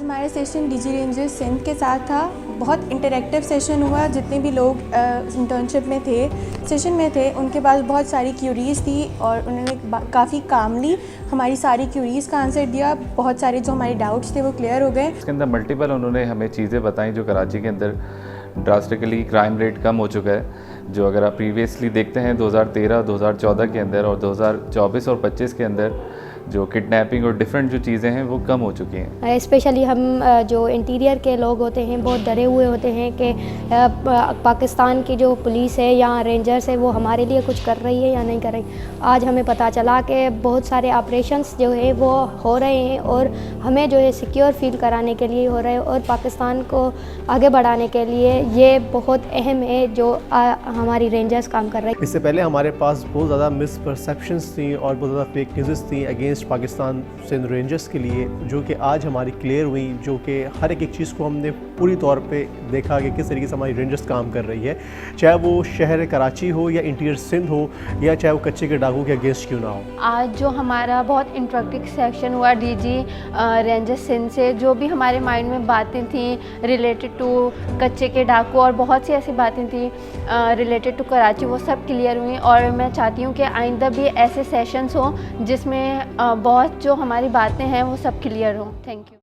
हमारा session DG rangers Sindh के साथ था। बहुत इंटरेक्टिव सेशन हुआ। जितने भी लोग इंटर्नशिप में थे, सेशन में थे, उनके पास बहुत सारी क्यूरीज़ थी और उन्होंने काफ़ी कामली हमारी सारी क्यूरीज़ का आंसर दिया। बहुत सारे जो हमारे डाउट्स थे वो क्लियर हो गए। इसके अंदर मल्टीपल उन्होंने हमें चीज़ें बताई जो कराची के अंदर ड्रास्टिकली क्राइम रेट कम हो चुका है। जो अगर आप प्रीवियसली देखते हैं 2013, 2014 के अंदर और 2024 और 25 के अंदर जो किडनैपिंग और डिफरेंट जो चीज़ें हैं वो कम हो चुकी हैं। स्पेशली हम जो इंटीरियर के लोग होते हैं बहुत डरे हुए होते हैं कि पाकिस्तान की जो पुलिस है या रेंजर्स है वो हमारे लिए कुछ कर रही है या नहीं कर रही। आज हमें पता चला कि बहुत सारे ऑपरेशंस जो है वो हो रहे हैं और हमें जो है सिक्योर फील कराने के लिए हो रहे हैं और पाकिस्तान को आगे बढ़ाने के लिए ये बहुत अहम है जो हमारी रेंजर्स काम कर रहे हैं। इससे पहले हमारे पास बहुत ज़्यादा मिसपरसेप्शंस थी और बहुत ज़्यादा फेक न्यूज़ थी अगेंस्ट पाकिस्तान सिंध रेंजर्स के लिए, जो कि आज हमारी क्लियर हुई, जो कि हर एक चीज़ को हमने पूरी तौर पे देखा कि किस तरीके से हमारी रेंजर्स काम कर रही है, चाहे वो शहर कराची हो या इंटीरियर सिंध हो या चाहे वो कच्चे के डाकू के अगेंस्ट क्यों ना हो। आज जो हमारा बहुत इंटरेक्टिव सेक्शन हुआ डीजी रेंजर्स सिंध से, जो भी हमारे माइंड में बातें थी रिलेटेड टू कच्चे के डाकू और बहुत सी ऐसी बातें थी रिलेटेड टू कराची, वो सब क्लियर हुई। और मैं चाहती हूँ कि आइंदा भी ऐसे सेशंस हो जिसमें बहुत जो हमारी बातें हैं वो सब क्लियर हो। Thank you.